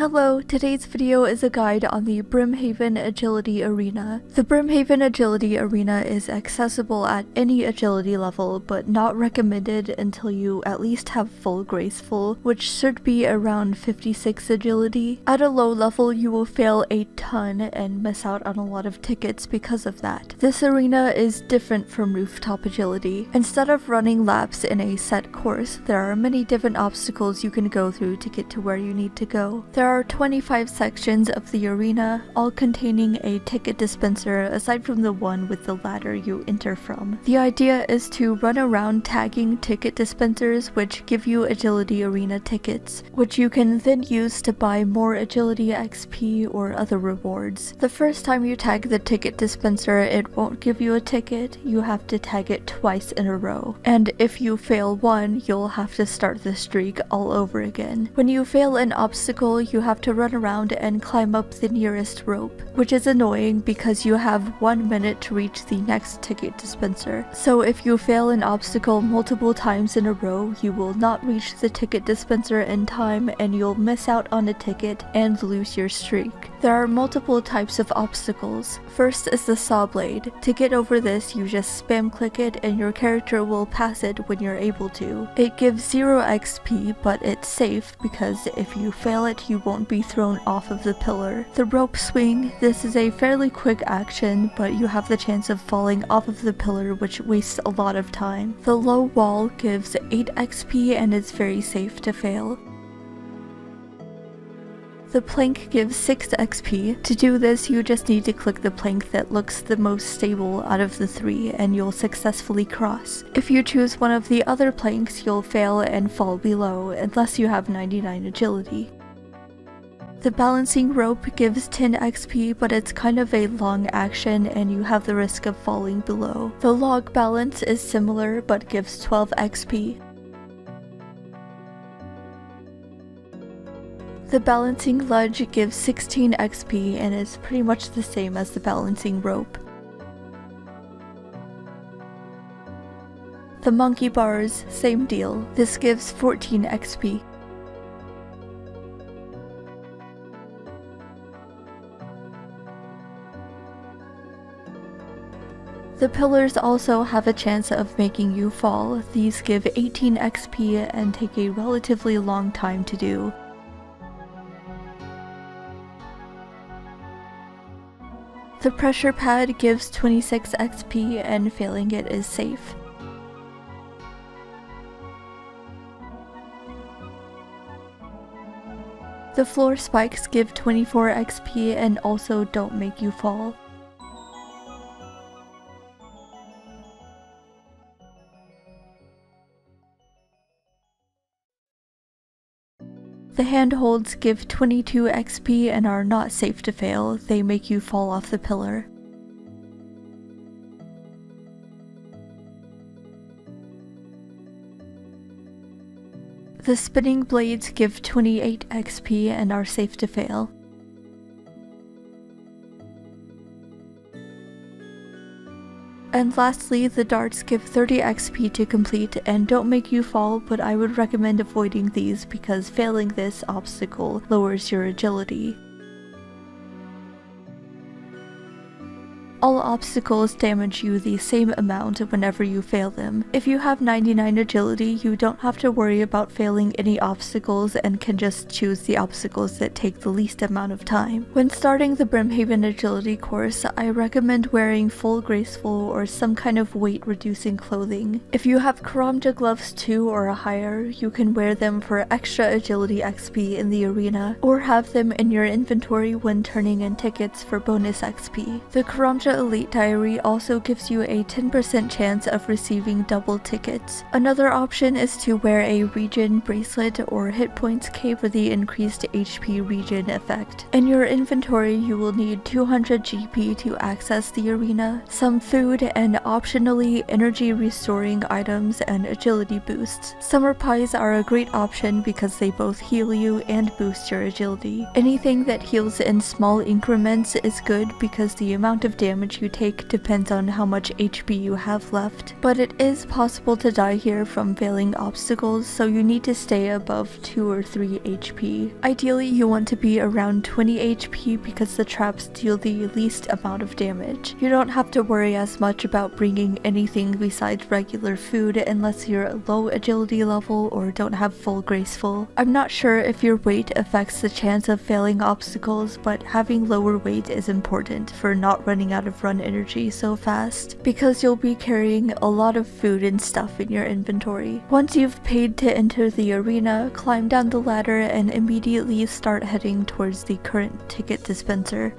Hello, today's video is a guide on the Brimhaven Agility Arena. The Brimhaven Agility Arena is accessible at any agility level, but not recommended until you at least have full graceful, which should be around 56 agility. At a low level, you will fail a ton and miss out on a lot of tickets because of that. This arena is different from rooftop agility. Instead of running laps in a set course, there are many different obstacles you can go through to get to where you need to go. There are 25 sections of the arena, all containing a ticket dispenser aside from the one with the ladder you enter from. The idea is to run around tagging ticket dispensers which give you agility arena tickets, which you can then use to buy more agility XP or other rewards. The first time you tag the ticket dispenser, it won't give you a ticket. You have to tag it twice in a row. And if you fail one, you'll have to start the streak all over again. When you fail an obstacle, you have to run around and climb up the nearest rope, which is annoying because you have 1 minute to reach the next ticket dispenser. So if you fail an obstacle multiple times in a row, you will not reach the ticket dispenser in time and you'll miss out on a ticket and lose your streak. There are multiple types of obstacles. First is the saw blade. To get over this, you just spam click it and your character will pass it when you're able to. It gives 0 XP, but it's safe because if you fail it, you won't be thrown off of the pillar. The rope swing. This is a fairly quick action, but you have the chance of falling off of the pillar, which wastes a lot of time. The low wall gives 8 XP and is very safe to fail. The plank gives 6 XP. To do this, you just need to click the plank that looks the most stable out of the 3 and you'll successfully cross. If you choose one of the other planks, you'll fail and fall below unless you have 99 agility. The balancing rope gives 10 XP, but it's kind of a long action and you have the risk of falling below. The log balance is similar but gives 12 XP. The balancing ledge gives 16 XP and is pretty much the same as the balancing rope. The monkey bars, same deal. This gives 14 XP. The pillars also have a chance of making you fall. These give 18 XP and take a relatively long time to do. The pressure pad gives 26 XP and failing it is safe. The floor spikes give 24 XP and also don't make you fall. The handholds give 22 XP and are not safe to fail. They make you fall off the pillar. The spinning blades give 28 XP and are safe to fail. And lastly, the darts give 30 XP to complete and don't make you fall, but I would recommend avoiding these because failing this obstacle lowers your agility. All obstacles damage you the same amount whenever you fail them. If you have 99 agility, you don't have to worry about failing any obstacles and can just choose the obstacles that take the least amount of time. When starting the Brimhaven Agility course, I recommend wearing full graceful or some kind of weight reducing clothing. If you have Karamja gloves 2 or higher, you can wear them for extra agility XP in the arena, or have them in your inventory when turning in tickets for bonus XP. The Karamja Elite Diary also gives you a 10% chance of receiving double tickets. Another option is to wear a regen bracelet or hit points cape for the increased HP regen effect. In your inventory, you will need 200 GP to access the arena, some food, and optionally energy restoring items and agility boosts. Summer pies are a great option because they both heal you and boost your agility. Anything that heals in small increments is good because the amount of damage damage you take depends on how much HP you have left, but it is possible to die here from failing obstacles, so you need to stay above 2 or 3 HP. Ideally, you want to be around 20 HP because the traps deal the least amount of damage. You don't have to worry as much about bringing anything besides regular food unless you're a low agility level or don't have full graceful. I'm not sure if your weight affects the chance of failing obstacles, but having lower weight is important for not running out of run energy so fast, because you'll be carrying a lot of food and stuff in your inventory. Once you've paid to enter the arena, climb down the ladder and immediately start heading towards the current ticket dispenser.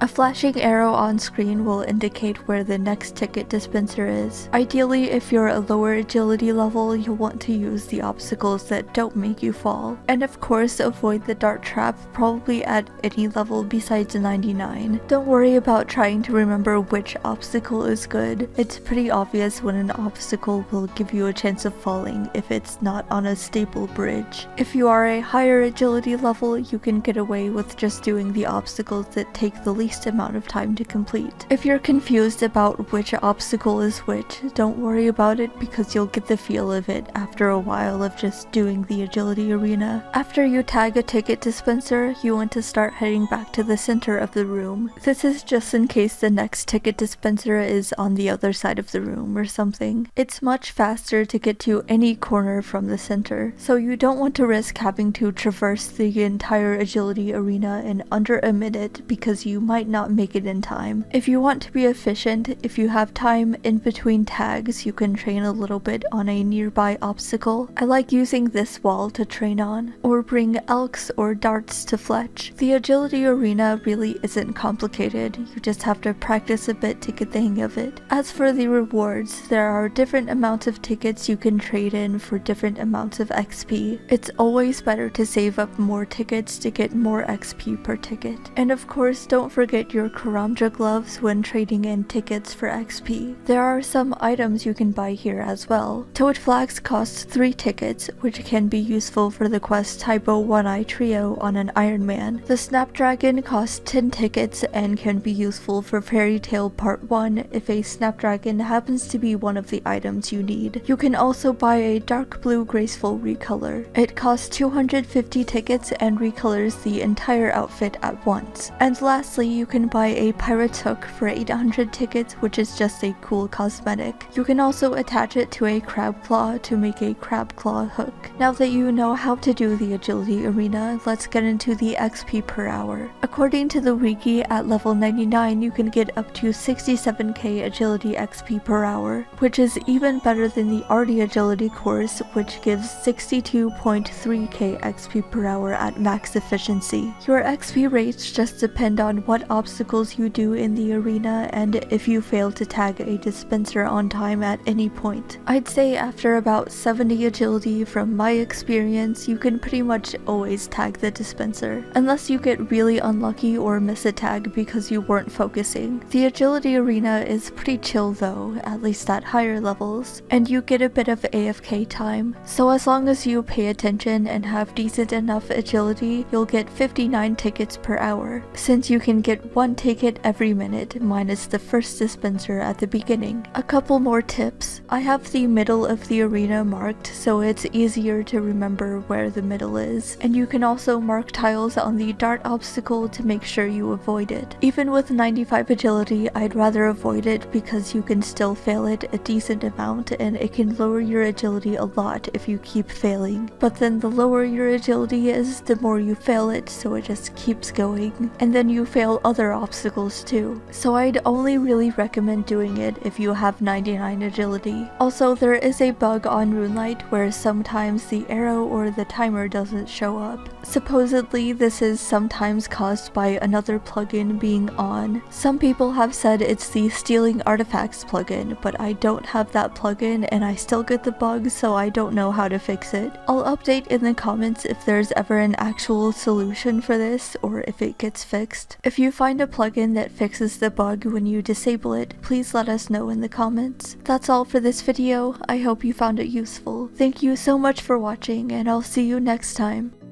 A flashing arrow on screen will indicate where the next ticket dispenser is. Ideally, if you're a lower agility level, you'll want to use the obstacles that don't make you fall. And of course, avoid the dart trap, probably at any level besides 99. Don't worry about trying to remember which obstacle is good. It's pretty obvious when an obstacle will give you a chance of falling if it's not on a stable bridge. If you are a higher agility level, you can get away with just doing the obstacles that take the least amount of time to complete. If you're confused about which obstacle is which, don't worry about it because you'll get the feel of it after a while of just doing the agility arena. After you tag a ticket dispenser, you want to start heading back to the center of the room. This is just in case the next ticket dispenser is on the other side of the room or something. It's much faster to get to any corner from the center, so you don't want to risk having to traverse the entire agility arena in under a minute because you might not make it in time. If you want to be efficient, if you have time in between tags, you can train a little bit on a nearby obstacle. I like using this wall to train on, or bring elks or darts to fletch. The agility arena really isn't complicated, you just have to practice a bit to get the hang of it. As for the rewards, there are different amounts of tickets you can trade in for different amounts of XP. It's always better to save up more tickets to get more XP per ticket. And of course, don't forget your Karamja gloves when trading in tickets for XP. There are some items you can buy here as well. Toad flags cost 3 tickets, which can be useful for the quest Typo One-Eye Trio on an Iron Man. The Snapdragon costs 10 tickets and can be useful for Fairy Tale Part 1 if a Snapdragon happens to be one of the items you need. You can also buy a dark blue graceful recolor. It costs 250 tickets and recolors the entire outfit at once. And lastly, you can buy a pirate's hook for 800 tickets, which is just a cool cosmetic. You can also attach it to a crab claw to make a crab claw hook. Now that you know how to do the agility arena, let's get into the XP per hour. According to the wiki, at level 99 you can get up to 67k agility XP per hour, which is even better than the Arty agility course, which gives 62.3k XP per hour at max efficiency. Your XP rates just depend on what obstacles you do in the arena and if you fail to tag a dispenser on time at any point. I'd say after about 70 agility, from my experience, you can pretty much always tag the dispenser, unless you get really unlucky or miss a tag because you weren't focusing. The agility arena is pretty chill though, at least at higher levels, and you get a bit of AFK time, so as long as you pay attention and have decent enough agility, you'll get 59 tickets per hour, since you can get 1 ticket every minute minus the first dispenser at the beginning. A couple more tips. I have the middle of the arena marked so it's easier to remember where the middle is, and you can also mark tiles on the dart obstacle to make sure you avoid it. Even with 95 agility, I'd rather avoid it because you can still fail it a decent amount and it can lower your agility a lot if you keep failing. But then the lower your agility is, the more you fail it, so it just keeps going, and then you fail other obstacles too. So I'd only really recommend doing it if you have 99 agility. Also, there is a bug on Runelite where sometimes the arrow or the timer doesn't show up. Supposedly, this is sometimes caused by another plugin being on. Some people have said it's the Stealing Artifacts plugin, but I don't have that plugin and I still get the bug, so I don't know how to fix it. I'll update in the comments if there's ever an actual solution for this or if it gets fixed. If you find a plugin that fixes the bug when you disable it, please let us know in the comments. That's all for this video. I hope you found it useful. Thank you so much for watching, and I'll see you next time.